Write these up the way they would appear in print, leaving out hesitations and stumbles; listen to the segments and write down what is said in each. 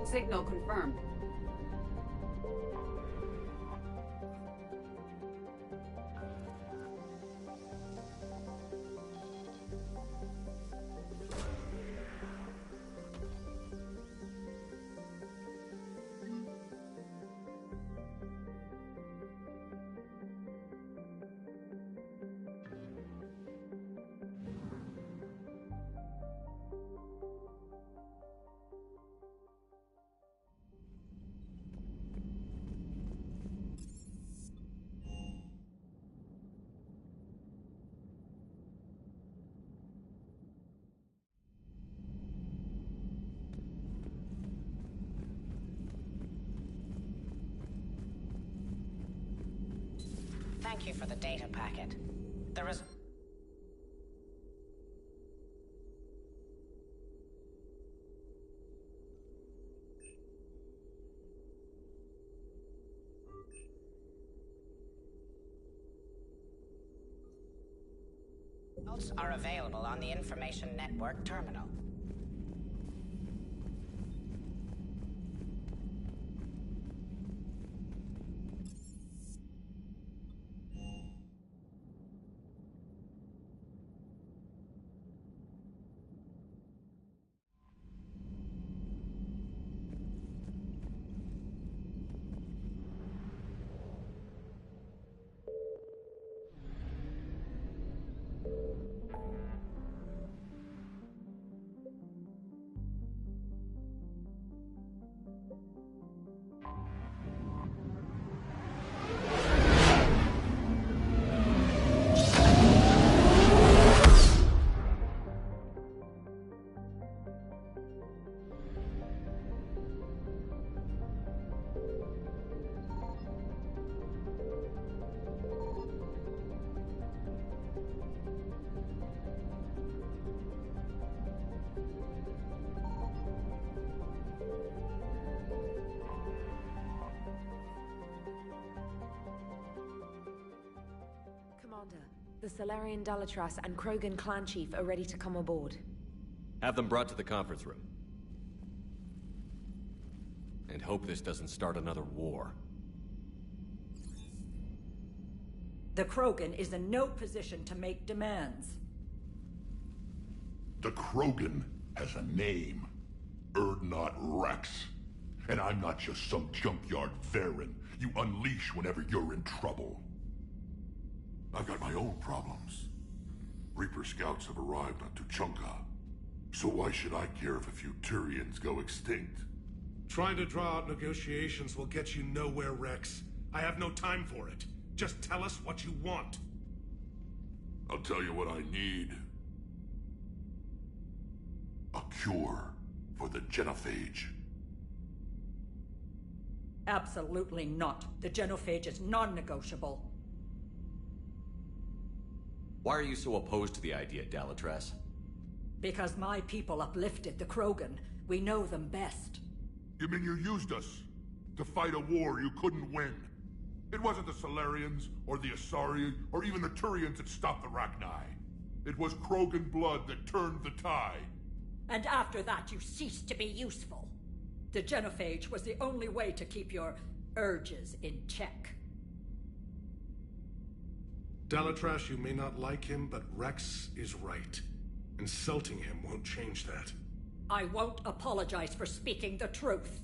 Signal confirmed. Thank you for the data packet. There is... Results are available on the Information Network terminal. The Solarian Dalatras and Krogan clan chief are ready to come aboard. Have them brought to the conference room. And hope this doesn't start another war. The Krogan is in no position to make demands. The Krogan has a name. Urdnot Rex. And I'm not just some junkyard Varen you unleash whenever you're in trouble. I've got my own problems. Reaper scouts have arrived on Tuchanka. So why should I care if a few Turians go extinct? Trying to draw out negotiations will get you nowhere, Rex. I have no time for it. Just tell us what you want. I'll tell you what I need. cure for the genophage. Absolutely not. The genophage is non-negotiable. Why are you so opposed to the idea, Dalatras? Because my people uplifted the Krogan. We know them best. You mean you used us to fight a war you couldn't win? It wasn't the Solarians, or the Asari, or even the Turians that stopped the Rachni. It was Krogan blood that turned the tide. And after that, you ceased to be useful. The genophage was the only way to keep your urges in check. Dalatras, you may not like him, but Rex is right. Insulting him won't change that. I won't apologize for speaking the truth.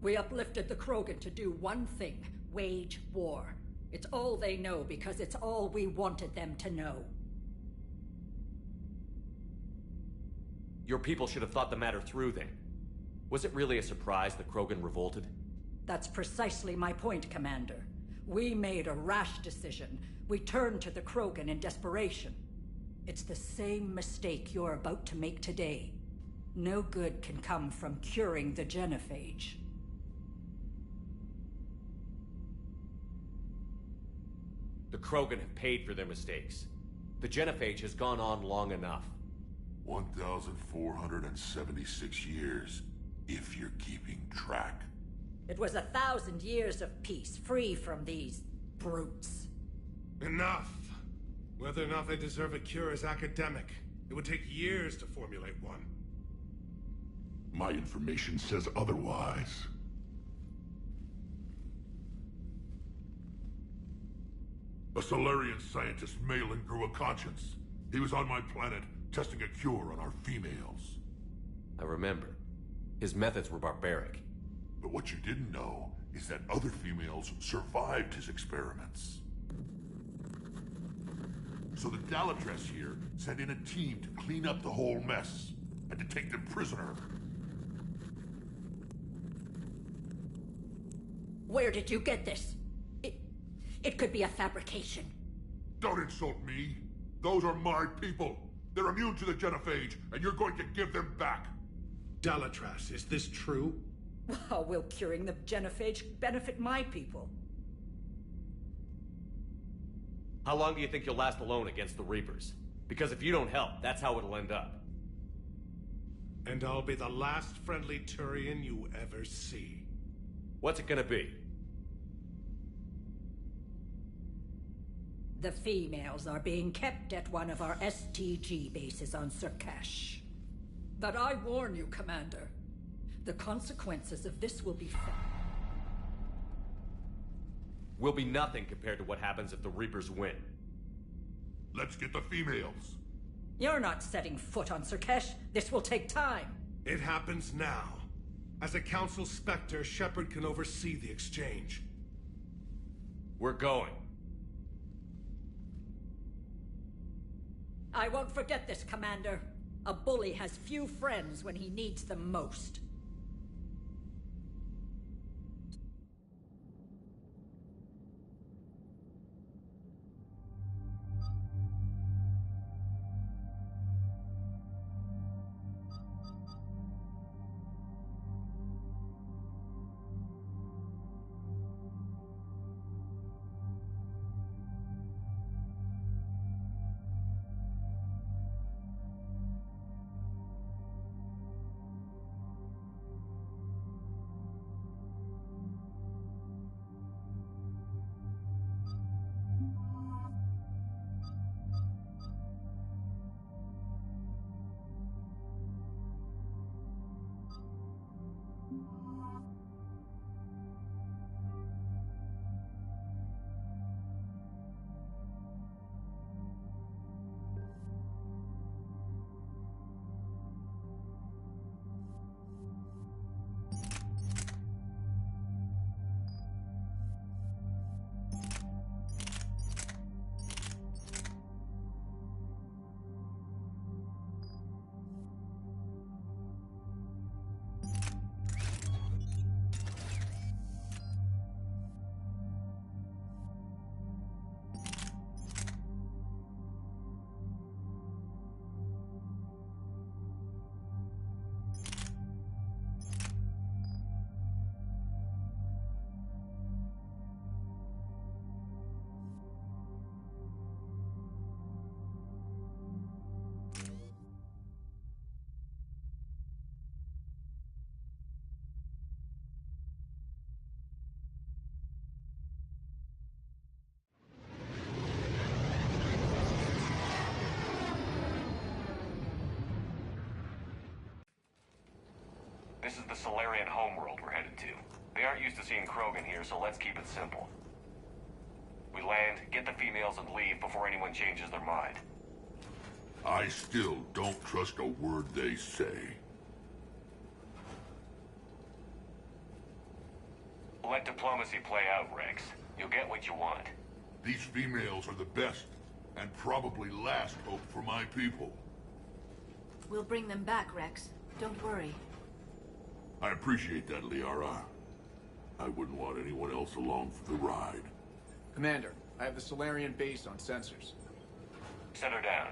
We uplifted the Krogan to do one thing: wage war. It's all they know because it's all we wanted them to know. Your people should have thought the matter through then. Was it really a surprise the Krogan revolted? That's precisely my point, Commander. We made a rash decision. We turned to the Krogan in desperation. It's the same mistake you're about to make today. No good can come from curing the genophage. The Krogan have paid for their mistakes. The genophage has gone on long enough. 1,476 years, if you're keeping track. It was 1,000 years of peace, free from these brutes. Enough! Whether or not they deserve a cure is academic. It would take years to formulate one. My information says otherwise. A Solarian scientist, Malin, grew a conscience. He was on my planet, testing a cure on our females. I remember. His methods were barbaric. But what you didn't know is that other females survived his experiments. So the Dalatras here sent in a team to clean up the whole mess, and to take them prisoner. Where did you get this? It could be a fabrication. Don't insult me. Those are my people. They're immune to the genophage, and you're going to give them back. Dalatras, is this true? How will curing the genophage benefit my people? How long do you think you'll last alone against the Reapers? Because if you don't help, that's how it'll end up. And I'll be the last friendly Turian you ever see. What's it gonna be? The females are being kept at one of our STG bases on Surkash. But I warn you, Commander, the consequences of this will be felt. Will be nothing compared to what happens if the Reapers win. Let's get the females. You're not setting foot on Surkash. This will take time. It happens now. As a Council Spectre, Shepard can oversee the exchange. We're going. I won't forget this, Commander. A bully has few friends when he needs them most. This is the Solarian homeworld we're headed to. They aren't used to seeing Krogan here, so let's keep it simple. We land, get the females, and leave before anyone changes their mind. I still don't trust a word they say. Let diplomacy play out, Rex. You'll get what you want. These females are the best, and probably last hope for my people. We'll bring them back, Rex. Don't worry. I appreciate that, Liara. I wouldn't want anyone else along for the ride. Commander, I have the Solarian base on sensors. Set her down.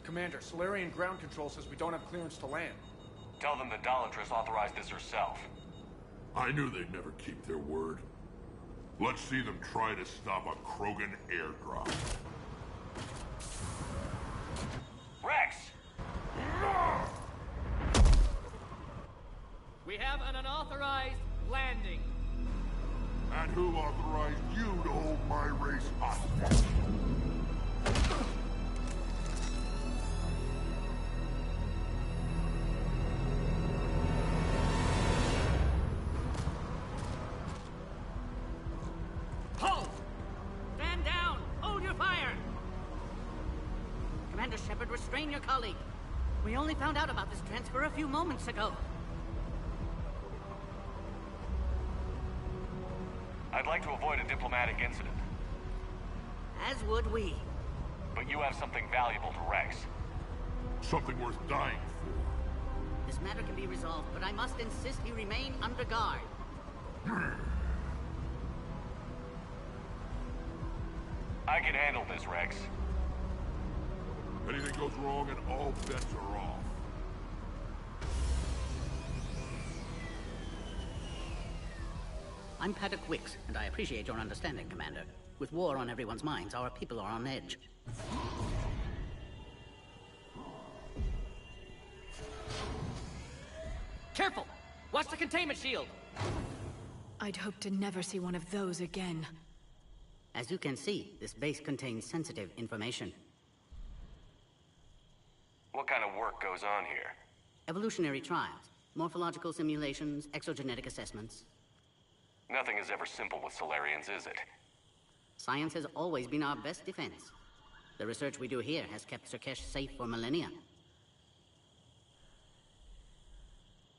Commander, Solarian ground control says we don't have clearance to land. Tell them the Dolatress authorized this herself. I knew they'd never keep their word. Let's see them try to stop a Krogan airdrop. Rex! We have an unauthorized landing. And who authorized you to hold my race hostage? Hold! Stand down! Hold your fire! Commander Shepard, restrain your colleague. We only found out about this transfer a few moments ago. I'd like to avoid a diplomatic incident. As would we. But you have something valuable to Rex. Something worth dying for. This matter can be resolved, but I must insist he remain under guard. I can handle this, Rex. Anything goes wrong and all bets are off. I'm Paddock Wicks, and I appreciate your understanding, Commander. With war on everyone's minds, our people are on edge. Careful! Watch the containment shield! I'd hope to never see one of those again. As you can see, this base contains sensitive information. What kind of work goes on here? Evolutionary trials, morphological simulations, exogenetic assessments. Nothing is ever simple with Solarians, is it? Science has always been our best defense. The research we do here has kept Surkesh safe for millennia.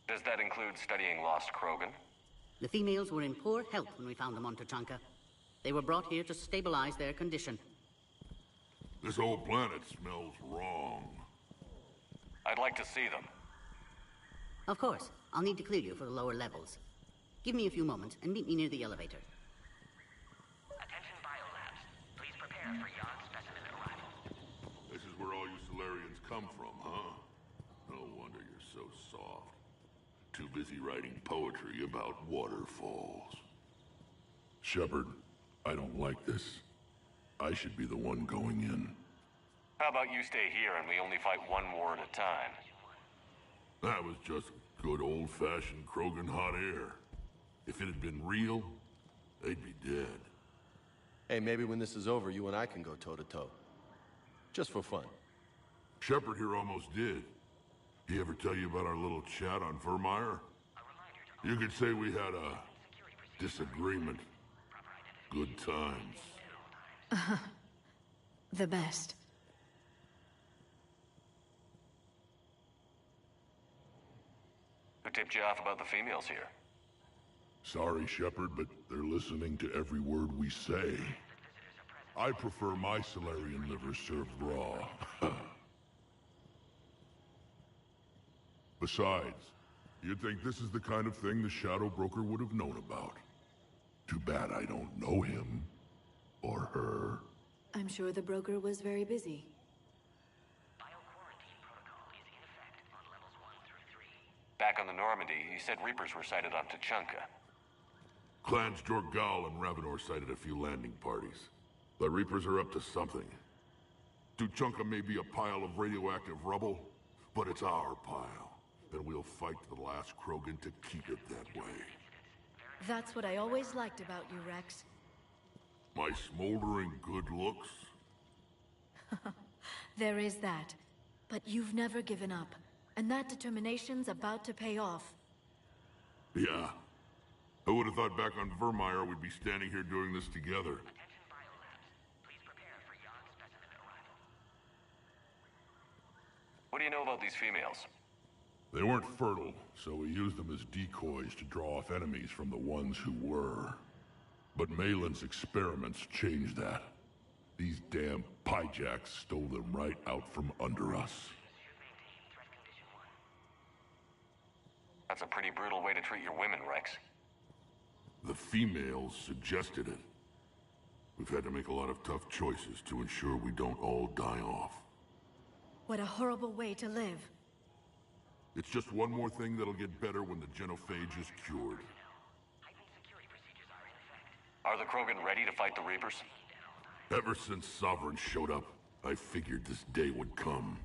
Does that include studying lost Krogan? The females were in poor health when we found them on Tuchanka. They were brought here to stabilize their condition. This whole planet smells wrong. I'd like to see them. Of course, I'll need to clear you for the lower levels. Give me a few moments and meet me near the elevator. Attention biolabs. Please prepare for yacht specimen arrival. This is where all you Solarians come from, huh? No wonder you're so soft. Too busy writing poetry about waterfalls. Shepard, I don't like this. I should be the one going in. How about you stay here and we only fight one war at a time? That was just good old-fashioned Krogan hot air. If it had been real, they'd be dead. Hey, maybe when this is over, you and I can go toe-to-toe. Just for fun. Shepard here almost did. He ever tell you about our little chat on Vermeer? You could say we had a disagreement. Good times. The best. Who tipped you off about the females here? Sorry, Shepard, but they're listening to every word we say. I prefer my Solarian liver served raw. Besides, you'd think this is the kind of thing the Shadow Broker would have known about. Too bad I don't know him. Or her. I'm sure the broker was very busy. Bioquarantine protocol is in effect on levels 1 through 3. Back on the Normandy, you said Reapers were sighted on Tuchanka. Clans Jorgal and Ravenor sighted a few landing parties. The Reapers are up to something. Tuchanka may be a pile of radioactive rubble, but it's our pile. And we'll fight to the last Krogan to keep it that way. That's what I always liked about you, Rex. My smoldering good looks? There is that. But you've never given up. And that determination's about to pay off. Yeah. I would have thought back on Vermeer we'd be standing here doing this together. What do you know about these females? They weren't fertile, so we used them as decoys to draw off enemies from the ones who were. But Malin's experiments changed that. These damn pyjacks stole them right out from under us. That's a pretty brutal way to treat your women, Rex. The females suggested it. We've had to make a lot of tough choices to ensure we don't all die off. What a horrible way to live. It's just one more thing that'll get better when the genophage is cured. Are the Krogan ready to fight the Reapers? Ever since Sovereign showed up, I figured this day would come.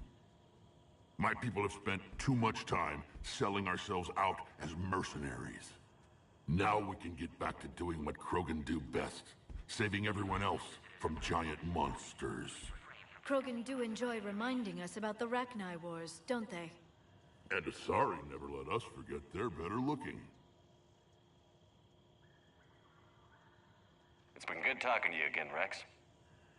My people have spent too much time selling ourselves out as mercenaries. Now we can get back to doing what Krogan do best, saving everyone else from giant monsters. Krogan do enjoy reminding us about the Rachni Wars, don't they? And Asari never let us forget they're better looking. It's been good talking to you again, Rex.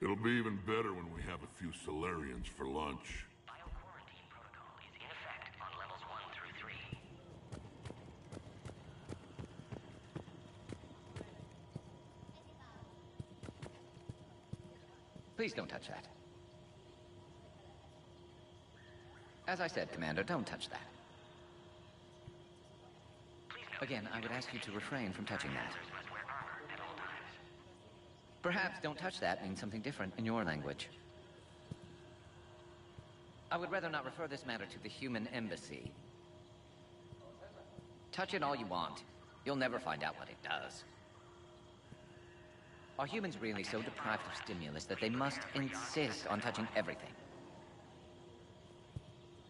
It'll be even better when we have a few Solarians for lunch. Bioquarantine protocol is in effect on levels 1 through 3. Please don't touch that. As I said, Commander, don't touch that. Again, I would ask you to refrain from touching that. Perhaps don't touch that means something different in your language. I would rather not refer this matter to the human embassy. Touch it all you want. You'll never find out what it does. Are humans really so deprived of stimulus that they must insist on touching everything?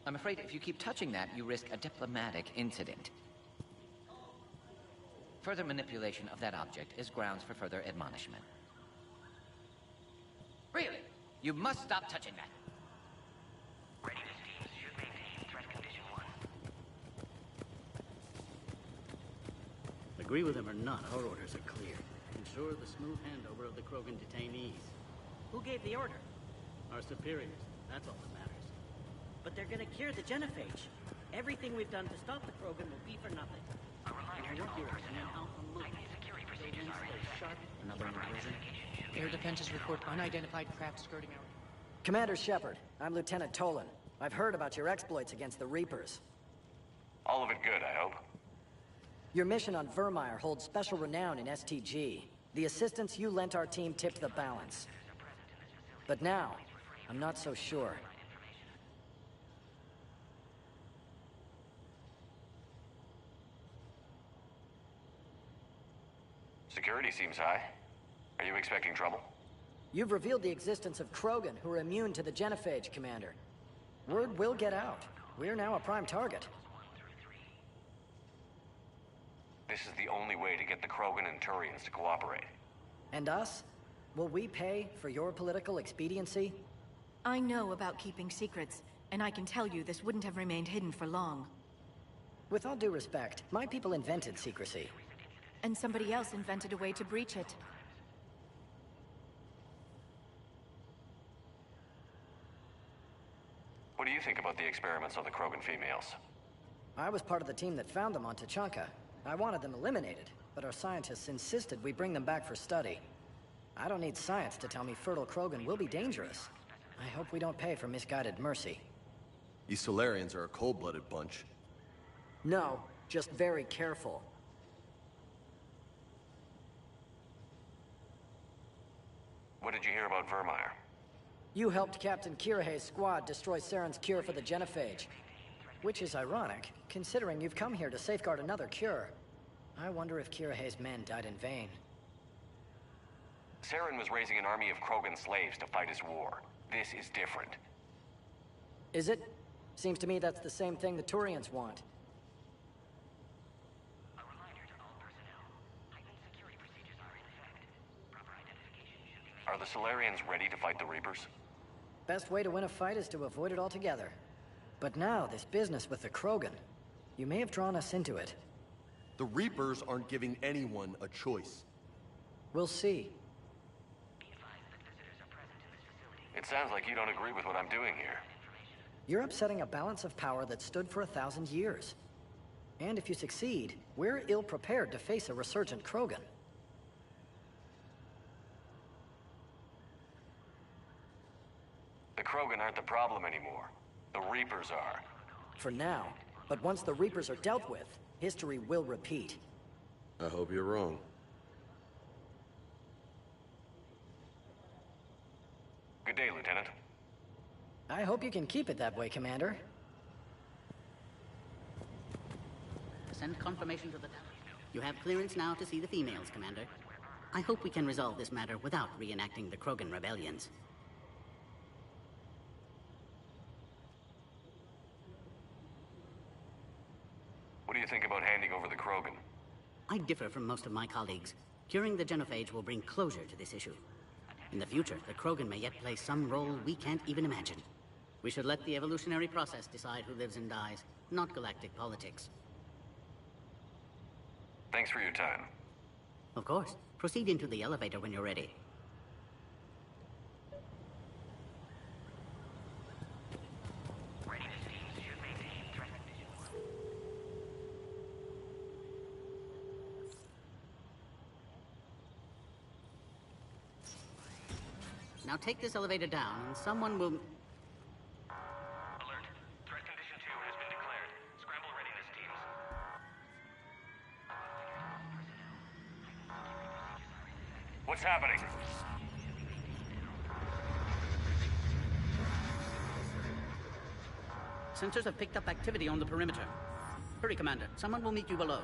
I'm afraid if you keep touching that, you risk a diplomatic incident. Further manipulation of that object is grounds for further admonishment. Really? You must stop touching that. Readiness teams should maintain threat condition 1. Agree with him or not, our orders are clear. Ensure the smooth handover of the Krogan detainees. Who gave the order? Our superiors. That's all that matters. But they're gonna cure the genophage. Everything we've done to stop the Krogan will be for nothing. A reminder to all personnel. Heightened security procedures are in effect. Another intrusion? Air defenses report unidentified craft skirting our... Commander Shepard, I'm Lieutenant Tolan. I've heard about your exploits against the Reapers. All of it good, I hope. Your mission on Vermeer holds special renown in STG. The assistance you lent our team tipped the balance. But now, I'm not so sure. Security seems high. Are you expecting trouble? You've revealed the existence of Krogan who are immune to the genophage, Commander. Word will get out. We're now a prime target. This is the only way to get the Krogan and Turians to cooperate. And us? Will we pay for your political expediency? I know about keeping secrets, and I can tell you this wouldn't have remained hidden for long. With all due respect, my people invented secrecy. And somebody else invented a way to breach it. What do you think about the experiments on the Krogan females? I was part of the team that found them on Tachanka. I wanted them eliminated, but our scientists insisted we bring them back for study. I don't need science to tell me fertile Krogan will be dangerous. I hope we don't pay for misguided mercy. These Solarians are a cold-blooded bunch. No, just very careful. What did you hear about Vermeer? You helped Captain Kirihei's squad destroy Saren's cure for the genophage. Which is ironic, considering you've come here to safeguard another cure. I wonder if Kirihei's men died in vain. Saren was raising an army of Krogan slaves to fight his war. This is different. Is it? Seems to me that's the same thing the Turians want. the Solarians ready to fight the Reapers? Best way to win a fight is to avoid it altogether. But now, this business with the Krogan. You may have drawn us into it. The Reapers aren't giving anyone a choice. We'll see. It sounds like you don't agree with what I'm doing here. You're upsetting a balance of power that stood for 1,000 years. And if you succeed, we're ill-prepared to face a resurgent Krogan. The Krogan aren't the problem anymore. The Reapers are. For now. But once the Reapers are dealt with, history will repeat. I hope you're wrong. Good day, Lieutenant. I hope you can keep it that way, Commander. Send confirmation to the tower. You have clearance now to see the females, Commander. I hope we can resolve this matter without reenacting the Krogan rebellions. What do you think about handing over the Krogan? I differ from most of my colleagues. Curing the genophage will bring closure to this issue. In the future, the Krogan may yet play some role we can't even imagine. We should let the evolutionary process decide who lives and dies, not galactic politics. Thanks for your time. Of course. Proceed into the elevator when you're ready. Now take this elevator down, and someone will... Alert. Threat condition 2 has been declared. Scramble readiness teams. What's happening? Sensors have picked up activity on the perimeter. Hurry, Commander. Someone will meet you below.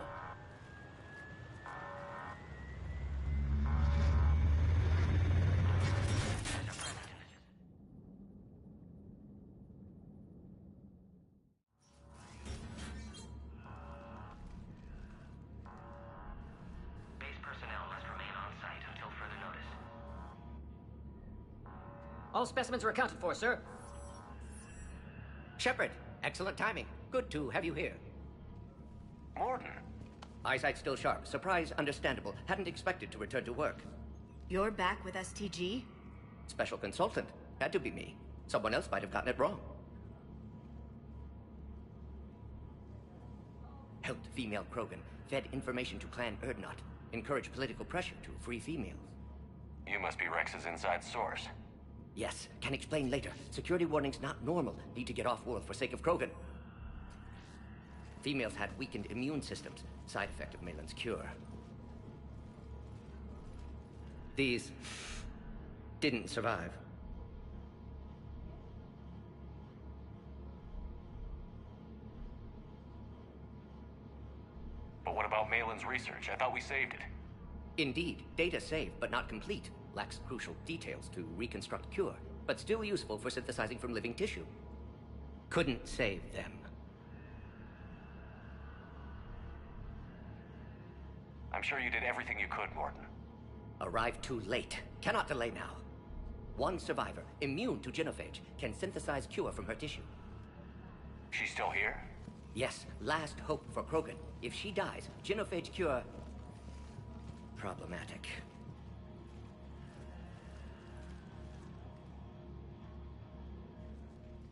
All specimens are accounted for, sir. Shepard, excellent timing. Good to have you here. Morton. Eyesight still sharp. Surprise understandable. Hadn't expected to return to work. You're back with STG? Special consultant. Had to be me. Someone else might have gotten it wrong. Helped female Krogan. Fed information to Clan Urdnot. Encouraged political pressure to free females. You must be Rex's inside source. Yes, can explain later. Security warnings not normal. Need to get off-world for sake of Krogan. Females had weakened immune systems. Side effect of Malin's cure. These didn't survive. But what about Malin's research? I thought we saved it. Indeed, data saved, but not complete. Lacks crucial details to reconstruct cure, but still useful for synthesizing from living tissue. Couldn't save them. I'm sure you did everything you could, Morton. Arrived too late. Cannot delay now. One survivor, immune to genophage, can synthesize cure from her tissue. She's still here? Yes, last hope for Krogan. If she dies, genophage cure... problematic.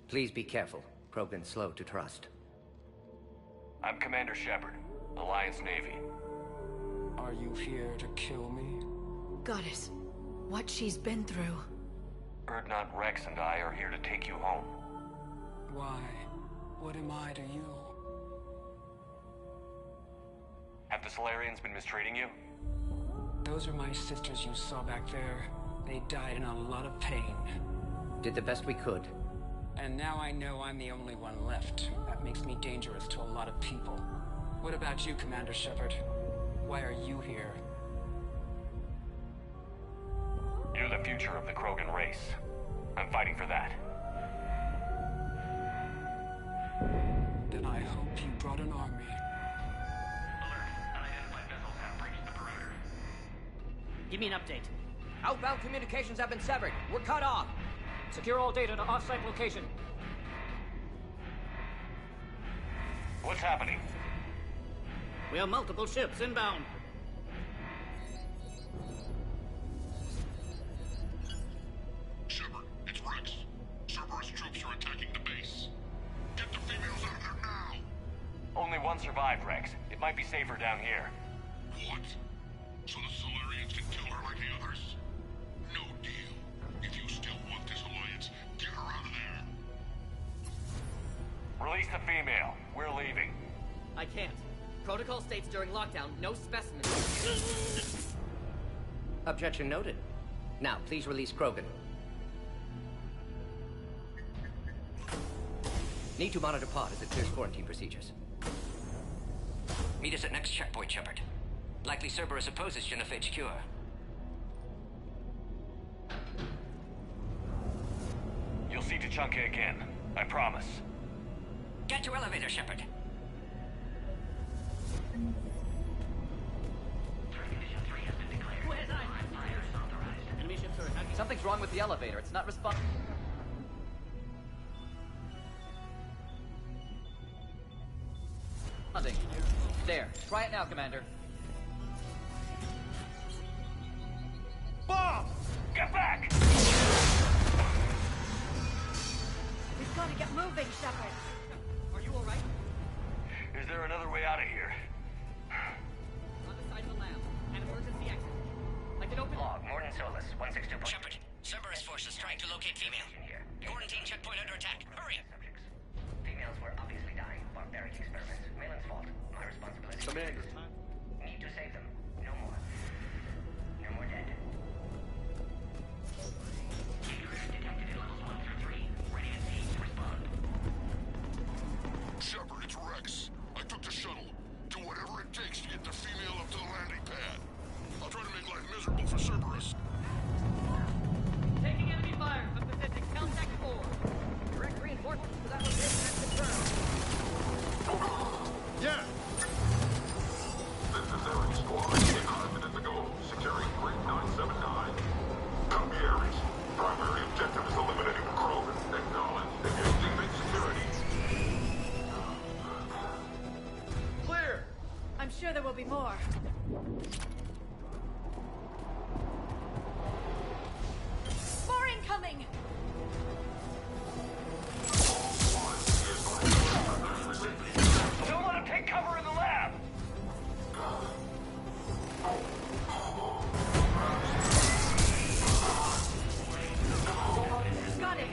Please be careful. Krogan's slow to trust. I'm Commander Shepard, Alliance Navy. Are you here to kill me? Goddess, what she's been through. Urdnot Rex and I are here to take you home. Why? What am I to you? Have the Solarians been mistreating you? Those are my sisters you saw back there. They died in a lot of pain. Did the best we could. And now I know I'm the only one left. That makes me dangerous to a lot of people. What about you, Commander Shepard? Why are you here? You're the future of the Krogan race. I'm fighting for that. Then I hope you brought an army. Give me an update. Outbound communications have been severed. We're cut off. Secure all data to off-site location. What's happening? We have multiple ships inbound. Shepard, it's Rex. Cerberus troops are attacking the base. Get the females out of there now! Only one survived, Rex. It might be safer down here. What? So the Solarians can kill her like the others? No deal. If you still want this alliance, get her out of there. Release the female. We're leaving. I can't. Protocol states during lockdown, no specimens. Objection noted. Now, please release Krogan. Need to monitor pod as it clears quarantine procedures. Meet us at next checkpoint, Shepard. Likely Cerberus opposes genophage cure. You'll see Tachanka again. I promise. Get to elevator, Shepard. Enemy ships are attacking. Something's wrong with the elevator. It's not responding. There. Try it now, Commander. Bomb! Get back! We've got to get moving, Shepard. Are you all right? Is there another way out of here? On the side of the lab. An emergency exit. I can open... Log, Morden Solus, 162. Shepard, Cerberus forces trying to locate female. Quarantine checkpoint under attack. Hurry! Females were obviously dying. Barbaric experiments. Malin's fault. My responsibility. Commander. Need to save them. No more. No more dead. Detected at levels 1 through 3. Ready and team to respond. Shepard, it's Rex. I took the shuttle. Do whatever it takes to get the female up to the landing pad. I'll try to make life miserable for Cerberus. Taking enemy fire from Pacific. Contact 4. Direct reinforcements to that location has confirmed. Yeah! This is Ares Squad. 5 minutes ago. Securing Grid 979. Copy Ares. Primary objective is eliminating the Krogan. Acknowledge. Engaging security. Clear! I'm sure there will be more. More incoming! Don't let him take cover in the lab! Got it!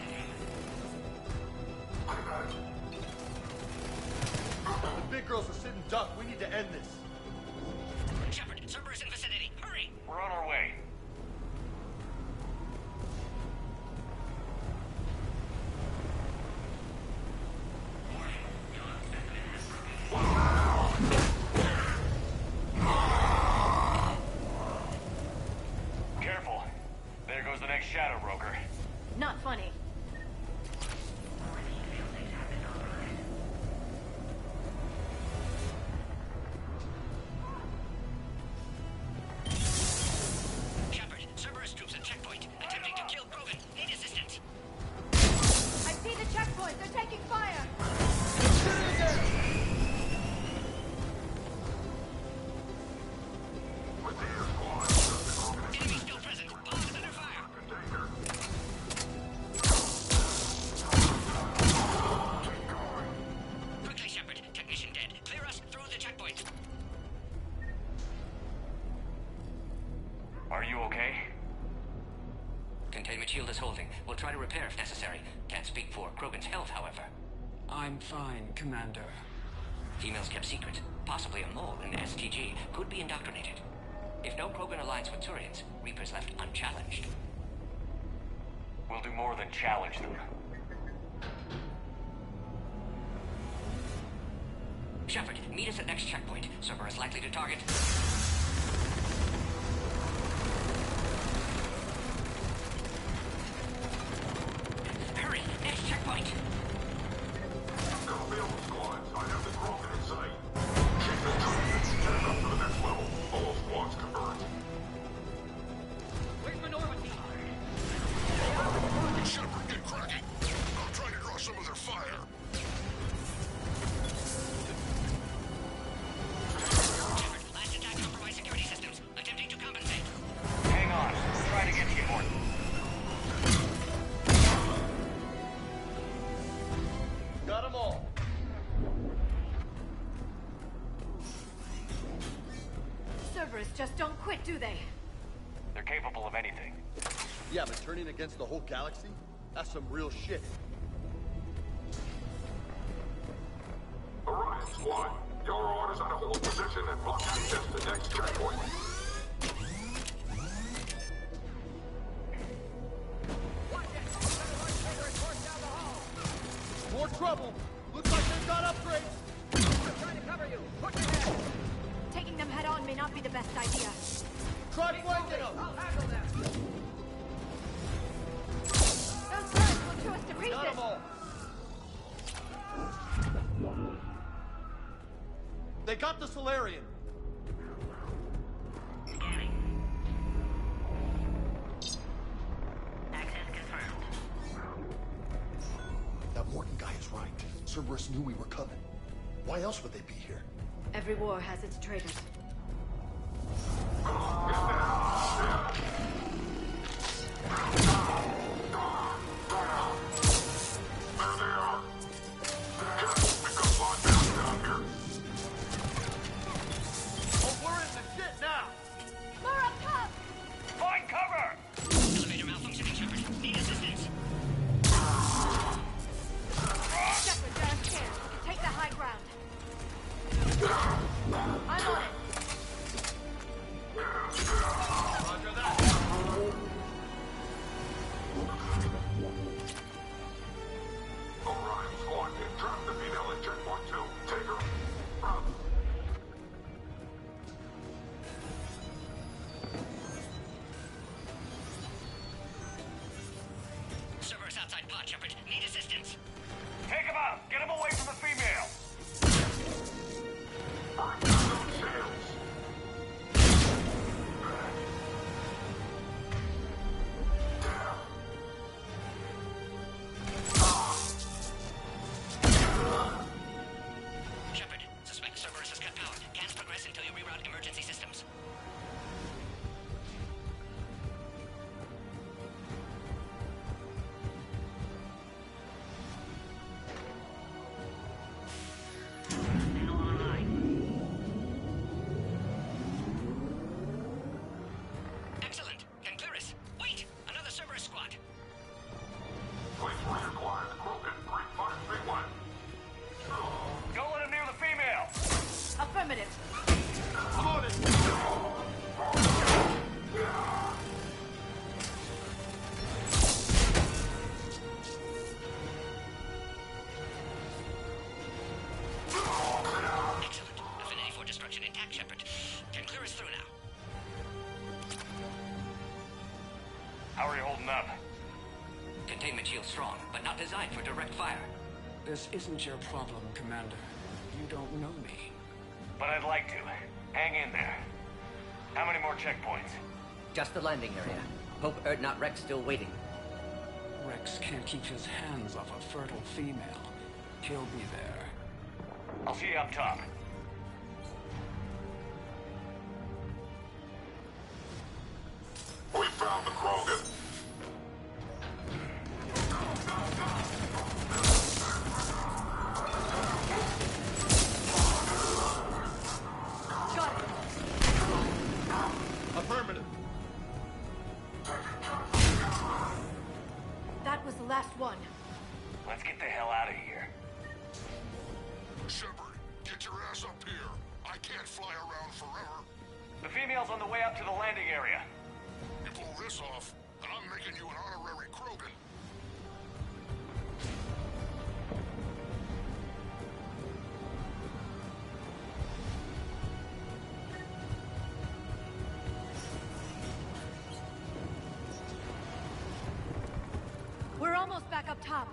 The big girls are sitting duck. We need to end this. Shepard, Cerberus in vicinity. Hurry! We're on our way. Careful. There goes the next shadow broker. Not funny. Shepard, Cerberus troops at checkpoint, attempting to kill Krogan. Need assistance. I see the checkpoint. They're taking fire. Enemy still present. Pod is under fire. Quickly, Shepard. Technician dead. Clear us through the checkpoint. Are you okay? Containment shield is holding. We'll try to repair if necessary. Can't speak for Krogan's health, however. I'm fine, Commander. Females kept secret. Possibly a mole in the STG. Could be indoctrinated. If no Krogan aligns with Turians, Reapers left unchallenged. We'll do more than challenge them. Shepard, meet us at next checkpoint. Cerberus likely to target. Hurry! Next checkpoint! Copy all squads. I have the Krogan in sight. Keep the troops. Get it up to the next level. All squads converge. Where's Manor? just don't quit, do they? They're capable of anything. Yeah, but turning against the whole galaxy? That's some real shit. Orion Squad, your orders are to hold position and block access to next checkpoint. More trouble! Looks like they've got upgrades! I'm trying to cover you. Push ahead. Taking them head on may not be the best idea. Try flanking them! I'll handle them. Those birds will chew us to pieces. Got them all! They got the Solarian! Scanning. Access confirmed. That Morton guy is right. Cerberus knew we were coming. Why else would they be here? Every war has its traitors. Cerberus outside pod, Shepard. Need assistance. Take him out! Get him away from the female! Shepard, suspect Cerberus has cut power. Can't progress until you reroute emergency systems. Excellent. Can clear us. Wait! Another Cerberus squad. Please reacquire the Krogan 3531. Don't let him near the female! Affirmative. I'm on it! Excellent. Affinity for destruction intact, Shepard. Can clear us through now. How are you holding up? Containment shield strong, but not designed for direct fire. This isn't your problem, Commander. You don't know me. But I'd like to. Hang in there. How many more checkpoints? Just the landing area. Hope not Rex still waiting. Rex can't keep his hands off a fertile female. He'll be there. I'll see you up top. We found the Krogan. Got it. Affirmative. That was the last one. Let's get the hell out of here. Shepard, get your ass up here. I can't fly around forever. The female's on the way up to the landing area. You pull this off, and I'm making you an honorary Krogan. We're almost back up top.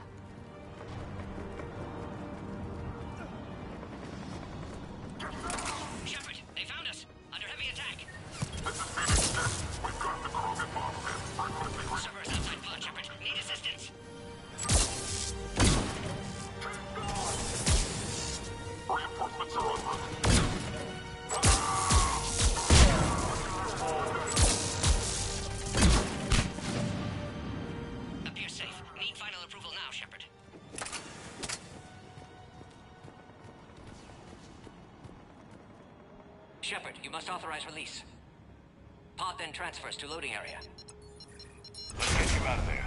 Shepard, they found us. Under heavy attack. This is Phoenix 6. We've got the Krogan model in. Cerberus outside pod, Shepard. Need assistance. Reinforcements are en route. Appear safe. Need final approval now, Shepard. Shepard, you must authorize release. Pod then transfers to loading area. Let's get you out of there.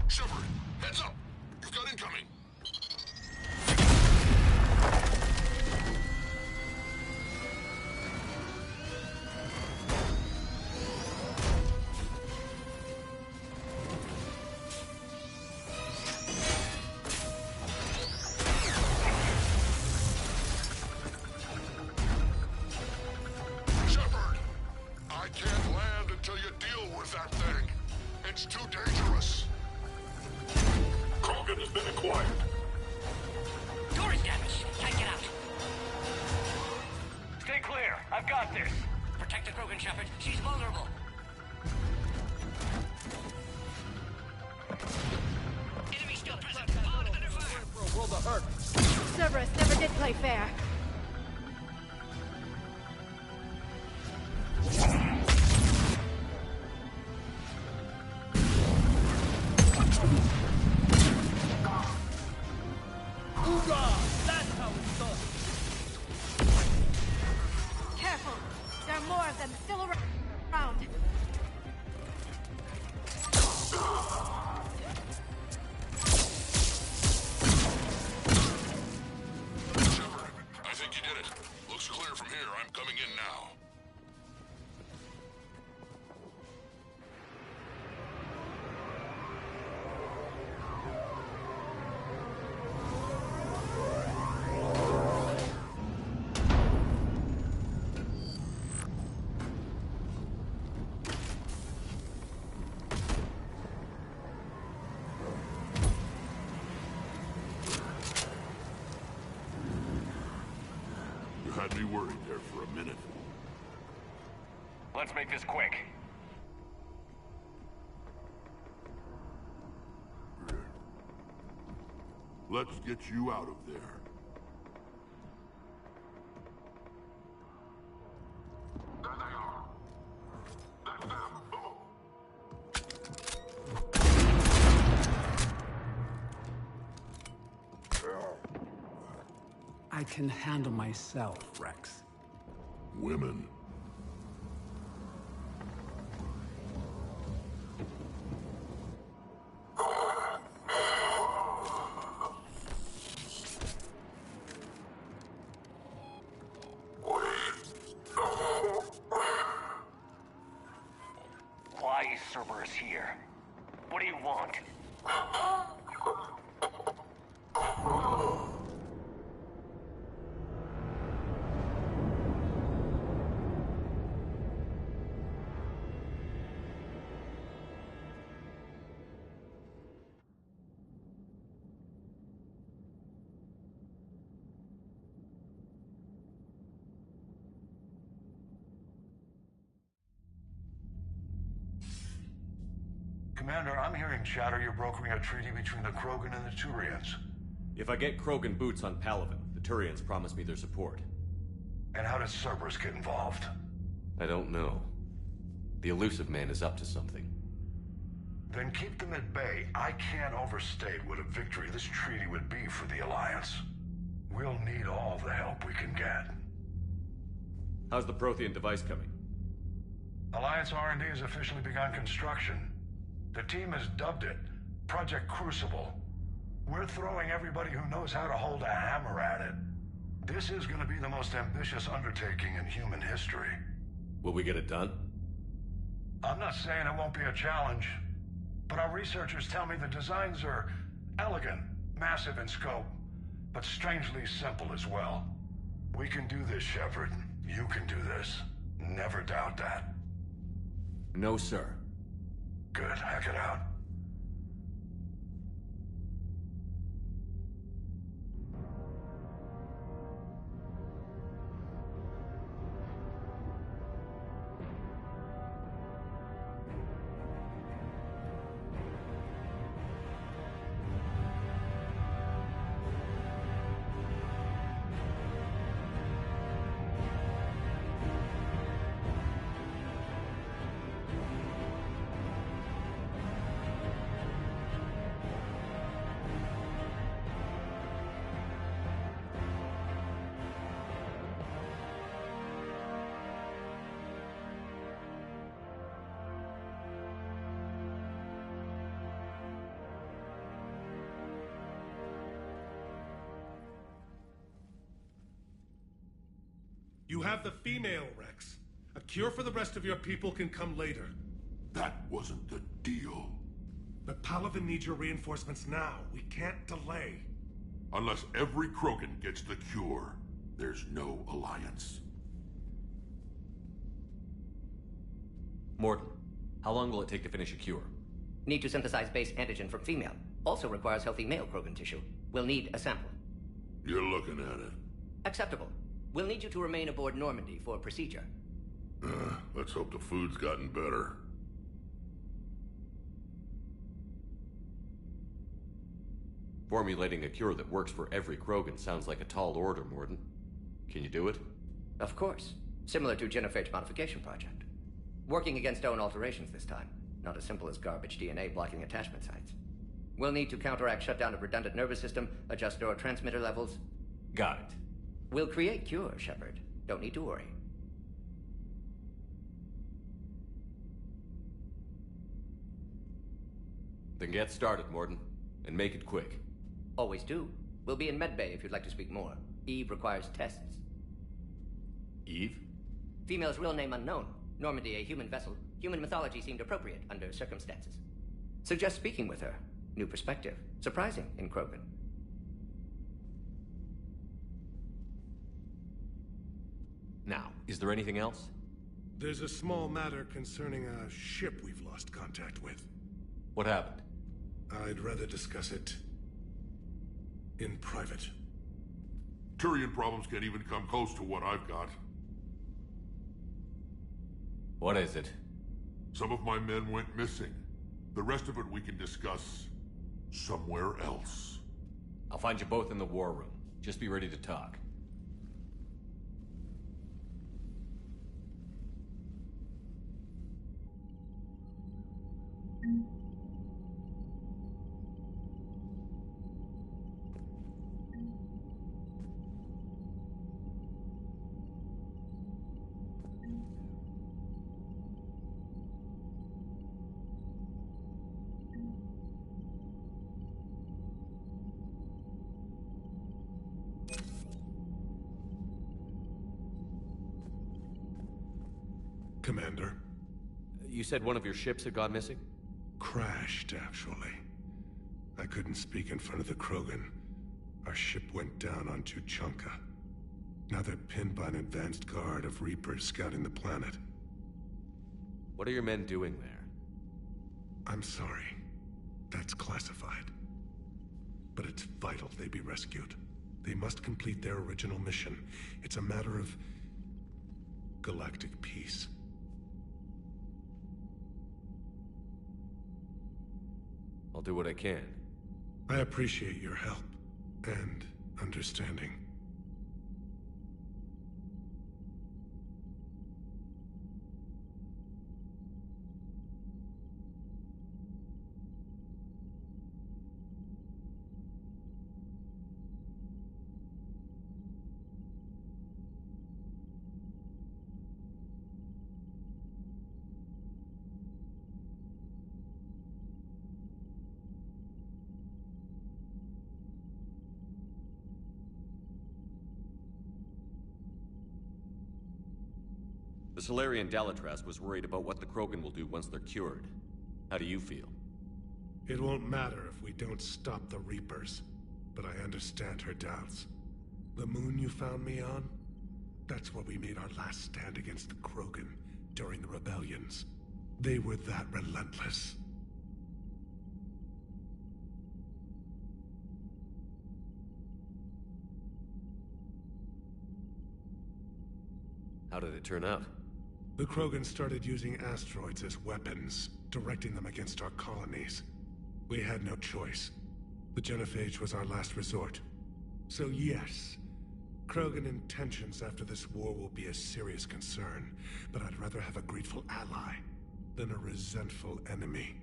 Shepard, heads up! You've got incoming! Shepard! I can't land until you deal with that thing. It's too dangerous. Krogan has been acquired. Door is damaged. Can't get out. Stay clear. I've got this. Protect the Krogan, Shepard. She's vulnerable. Enemy still present. Pod under fire. For a world of hurt. Cerberus never did play fair. Hoorah! That's how it's done. Careful! There are more of them still around. Shepard, I think you did it. Looks clear from here. I'm coming in now. You had me worried there for a minute. Let's make this quick. Let's get you out of there. There they are. That's them. Move. I can handle myself, Rex. Women. Why is Cerberus here? What do you want? Commander, I'm hearing chatter you're brokering a treaty between the Krogan and the Turians. If I get Krogan boots on Palaven, the Turians promise me their support. And how does Cerberus get involved? I don't know. The elusive man is up to something. Then keep them at bay. I can't overstate what a victory this treaty would be for the Alliance. We'll need all the help we can get. How's the Prothean device coming? Alliance R&D has officially begun construction. The team has dubbed it Project Crucible. We're throwing everybody who knows how to hold a hammer at it. This is going to be the most ambitious undertaking in human history. Will we get it done? I'm not saying it won't be a challenge, but our researchers tell me the designs are elegant, massive in scope, but strangely simple as well. We can do this, Shepard. You can do this. Never doubt that. No, sir. Good, hack it out. You have the female, Rex. A cure for the rest of your people can come later. That wasn't the deal. But Palaven needs your reinforcements now. We can't delay. Unless every Krogan gets the cure, there's no alliance. Morton, how long will it take to finish a cure? Need to synthesize base antigen from female. Also requires healthy male Krogan tissue. We'll need a sample. You're looking at it. Acceptable. We'll need you to remain aboard Normandy for procedure. Let's hope the food's gotten better. Formulating a cure that works for every Krogan sounds like a tall order, Morton. Can you do it? Of course. Similar to Genophage modification project. Working against own alterations this time. Not as simple as garbage DNA blocking attachment sites. We'll need to counteract shutdown of redundant nervous system, adjust neurotransmitter levels. Got it. We'll create cure, Shepard. Don't need to worry. Then get started, Morton. And make it quick. Always do. We'll be in medbay if you'd like to speak more. Eve requires tests. Eve? Female's real name unknown. Normandy a human vessel. Human mythology seemed appropriate under circumstances. Suggest speaking with her. New perspective. Surprising in Krogan. Now, is there anything else? There's a small matter concerning a ship we've lost contact with. What happened? I'd rather discuss it in private. Turian problems can't even come close to what I've got. What is it? Some of my men went missing. The rest of it we can discuss somewhere else. I'll find you both in the war room. Just be ready to talk. Commander. You said one of your ships had gone missing? Crashed, actually. I couldn't speak in front of the Krogan. Our ship went down on Tuchanka. Now they're pinned by an advanced guard of Reapers scouting the planet. What are your men doing there? I'm sorry. That's classified. But it's vital they be rescued. They must complete their original mission. It's a matter of galactic peace. I'll do what I can. I appreciate your help and understanding. The Solarian Dalitras was worried about what the Krogan will do once they're cured. How do you feel? It won't matter if we don't stop the Reapers, but I understand her doubts. The moon you found me on? That's where we made our last stand against the Krogan during the rebellions. They were that relentless. How did it turn out? The Krogan started using asteroids as weapons, directing them against our colonies. We had no choice. The Genophage was our last resort. So yes, Krogan intentions after this war will be a serious concern, but I'd rather have a grateful ally than a resentful enemy.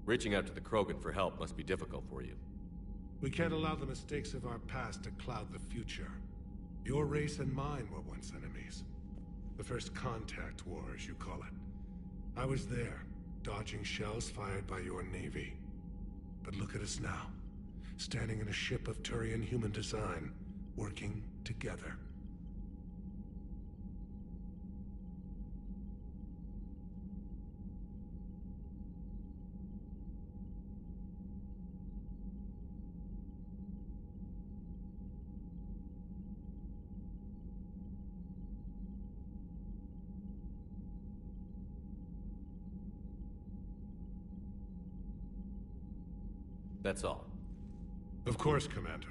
Reaching out to the Krogan for help must be difficult for you. We can't allow the mistakes of our past to cloud the future. Your race and mine were once enemies. The first contact war, as you call it. I was there, dodging shells fired by your navy. But look at us now, standing in a ship of Turian human design, working together. That's all. Of course, Commander.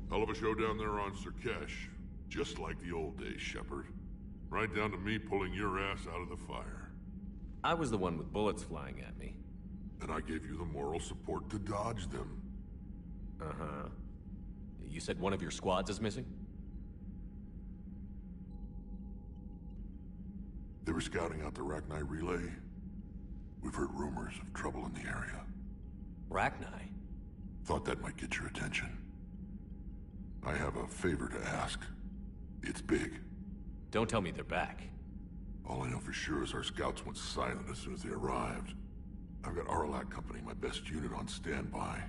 Hell of a show down there on Surkesh. Just like the old days, Shepard. Right down to me pulling your ass out of the fire. I was the one with bullets flying at me. And I gave you the moral support to dodge them. Uh-huh. You said one of your squads is missing? They were scouting out the Rachni relay. We've heard rumors of trouble in the area. Rachni? Thought that might get your attention. I have a favor to ask. It's big. Don't tell me they're back. All I know for sure is our scouts went silent as soon as they arrived. I've got Aralak Company, my best unit, on standby.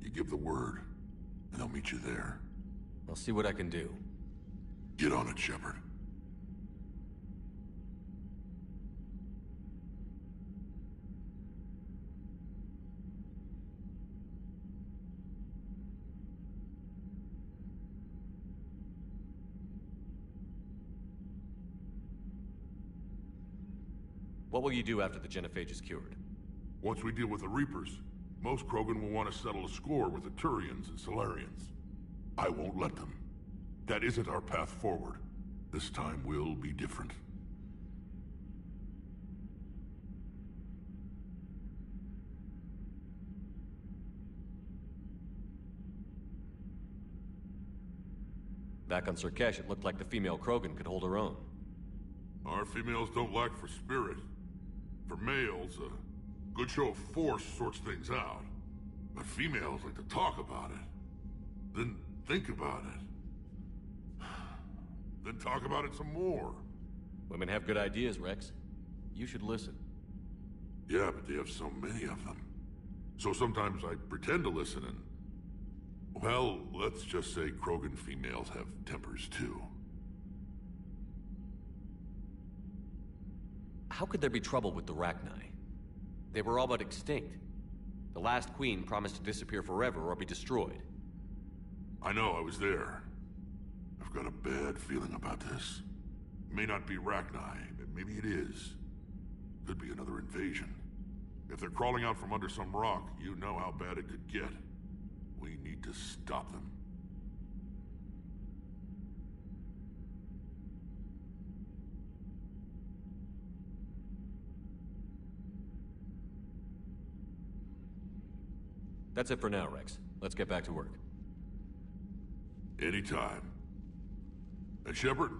You give the word, and they'll meet you there. I'll see what I can do. Get on it, Shepard. What will you do after the genophage is cured? Once we deal with the Reapers, most Krogan will want to settle a score with the Turians and Solarians. I won't let them. That isn't our path forward. This time will be different. Back on Surkesh, it looked like the female Krogan could hold her own. Our females don't lack for spirit. For males, a good show of force sorts things out. But females like to talk about it. Then think about it. Then talk about it some more. Women have good ideas, Rex. You should listen. Yeah, but they have so many of them. So sometimes I pretend to listen and... Well, let's just say Krogan females have tempers too. How could there be trouble with the Rachni? They were all but extinct. The last queen promised to disappear forever or be destroyed. I know, I was there. I've got a bad feeling about this. It may not be Rachni, but maybe it is. Could be another invasion. If they're crawling out from under some rock, you know how bad it could get. We need to stop them. That's it for now, Rex. Let's get back to work. Anytime. And Shepard,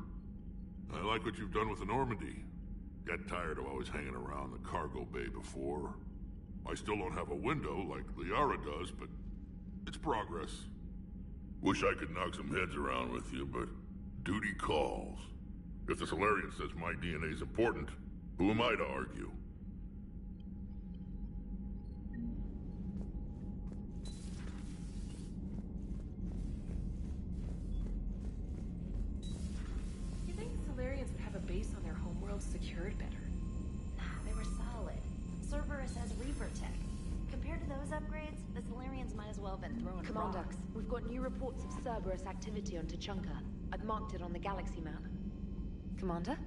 I like what you've done with the Normandy. Got tired of always hanging around the cargo bay before. I still don't have a window like Liara does, but it's progress. Wish I could knock some heads around with you, but duty calls. If the Solarian says my DNA's important, who am I to argue? Base on their homeworld secured better. Nah, they were solid. Cerberus has Reaper tech. Compared to those upgrades, the Solarians might as well have been throwing Commander, rocks. we've got new reports of Cerberus activity on Tuchanka. I've marked it on the galaxy map. Commander,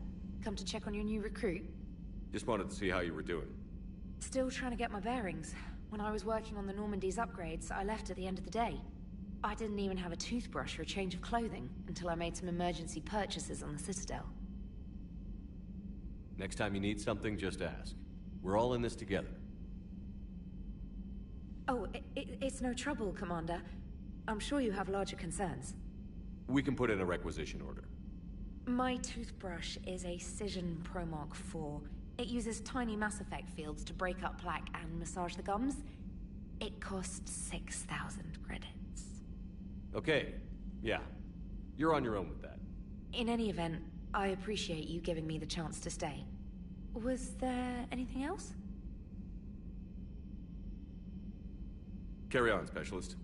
come to check on your new recruit? Just wanted to see how you were doing. Still trying to get my bearings. When I was working on the Normandy's upgrades, I left at the end of the day. I didn't even have a toothbrush or a change of clothing until I made some emergency purchases on the Citadel. Next time you need something, just ask. We're all in this together. Oh, it's no trouble, Commander. I'm sure you have larger concerns. We can put in a requisition order. My toothbrush is a Cision Pro Mark IV. It uses tiny Mass Effect fields to break up plaque and massage the gums. It costs 6,000 credits. Okay, yeah. You're on your own with that. In any event, I appreciate you giving me the chance to stay. Was there anything else? Carry on, Specialist.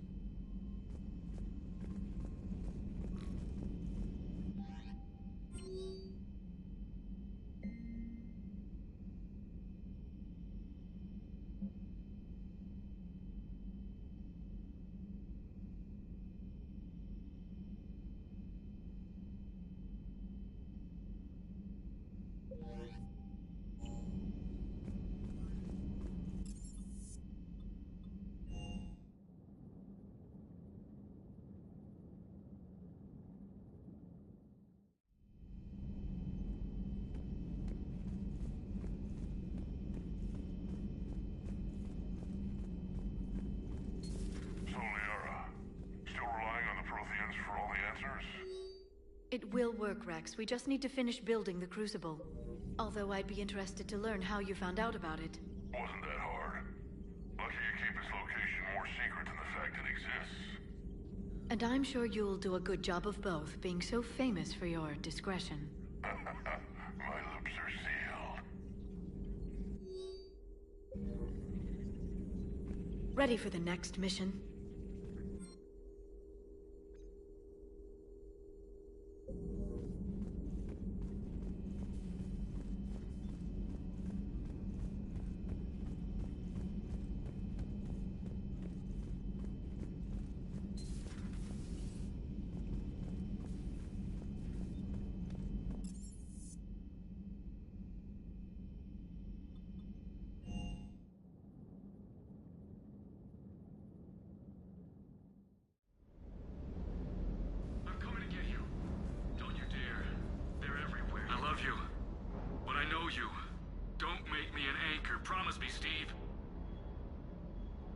It will work, Rex. We just need to finish building the Crucible. Although I'd be interested to learn how you found out about it. Wasn't that hard. Lucky you keep its location more secret than the fact it exists. And I'm sure you'll do a good job of both, being so famous for your discretion. My lips are sealed. Ready for the next mission? Promise me, Steve.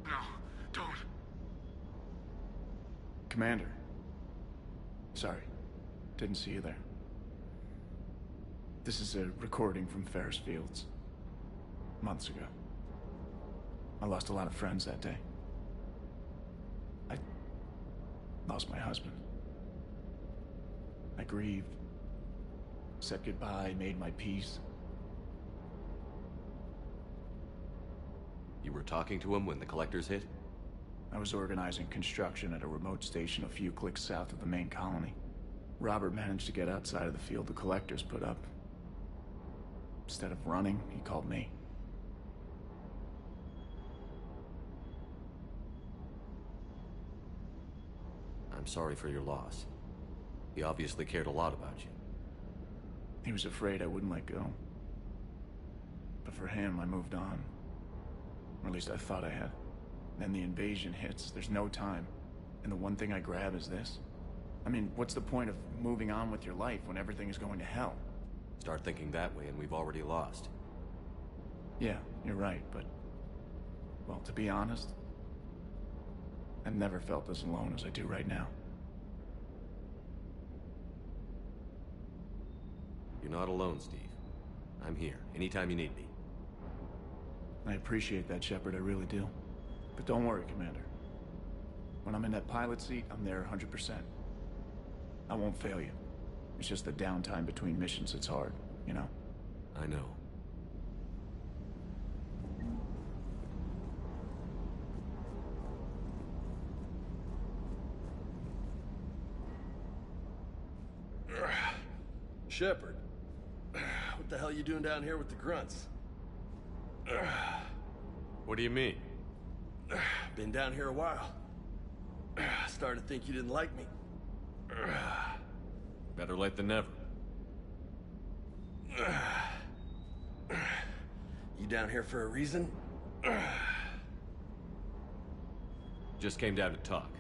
No, don't. Commander. Sorry. Didn't see you there. This is a recording from Ferris Fields. Months ago. I lost a lot of friends that day. I lost my husband. I grieved. Said goodbye, made my peace. You were talking to him when the collectors hit? I was organizing construction at a remote station a few clicks south of the main colony. Robert managed to get outside of the field the collectors put up. Instead of running, he called me. I'm sorry for your loss. He obviously cared a lot about you. He was afraid I wouldn't let go. But for him, I moved on. Or at least I thought I had. Then the invasion hits, there's no time. And the one thing I grab is this. I mean, what's the point of moving on with your life when everything is going to hell? Start thinking that way and we've already lost. Yeah, you're right, but... well, to be honest, I've never felt as alone as I do right now. You're not alone, Steve. I'm here, anytime you need me. I appreciate that, Shepard, I really do. But don't worry, Commander. When I'm in that pilot seat, I'm there 100%. I won't fail you. It's just the downtime between missions that's hard, you know? I know. Shepard, what the hell are you doing down here with the grunts? What do you mean? Been down here a while. Started to think you didn't like me. Better late than never. You down here for a reason? Just came down to talk.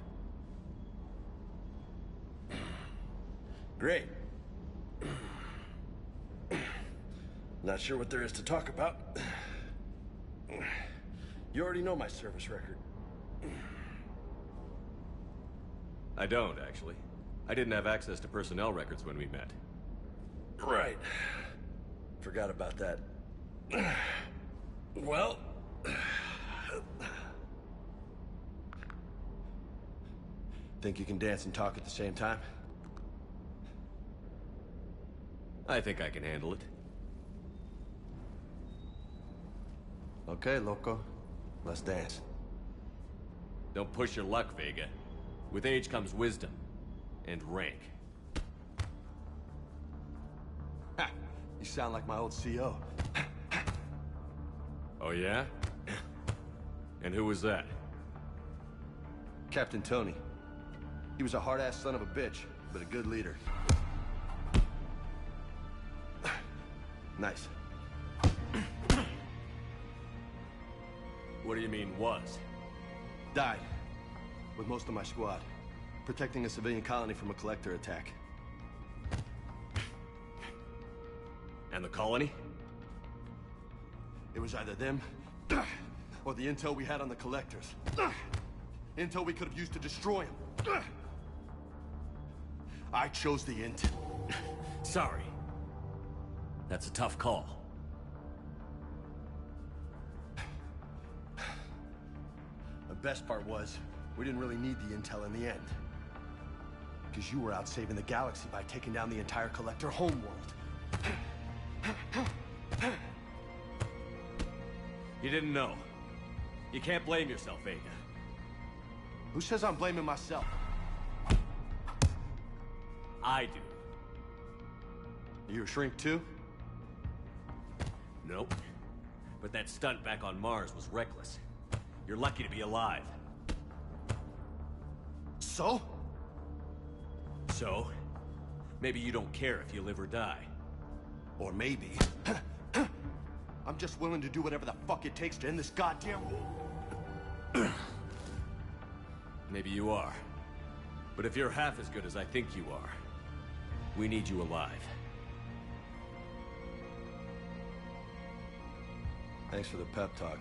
Great. Not sure what there is to talk about. You already know my service record. I don't, actually. I didn't have access to personnel records when we met. Right. Forgot about that. Well... Think you can dance and talk at the same time? I think I can handle it. Okay, loco. Let's dance. Don't push your luck, Vega. With age comes wisdom. And rank. Ha! You sound like my old CO. Oh yeah? And who was that? Captain Tony. He was a hard-ass son of a bitch, but a good leader. Nice. What do you mean, was? Died. With most of my squad. Protecting a civilian colony from a collector attack. And the colony? It was either them, or the intel we had on the collectors. Intel we could have used to destroy them. I chose the intel. Sorry. That's a tough call. The best part was, we didn't really need the intel in the end. Because you were out saving the galaxy by taking down the entire collector homeworld. You didn't know. You can't blame yourself, Vega. Who says I'm blaming myself? I do. You a shrink too? Nope. But that stunt back on Mars was reckless. You're lucky to be alive. So? So? Maybe you don't care if you live or die. Or maybe... I'm just willing to do whatever the fuck it takes to end this goddamn war. Maybe you are. But if you're half as good as I think you are, we need you alive. Thanks for the pep talk.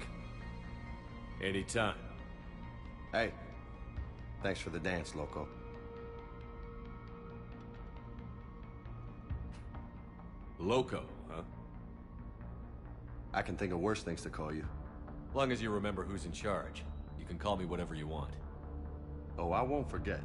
Anytime. Hey, thanks for the dance, loco. Loco, huh? I can think of worse things to call you. Long as you remember who's in charge, you can call me whatever you want. Oh, I won't forget.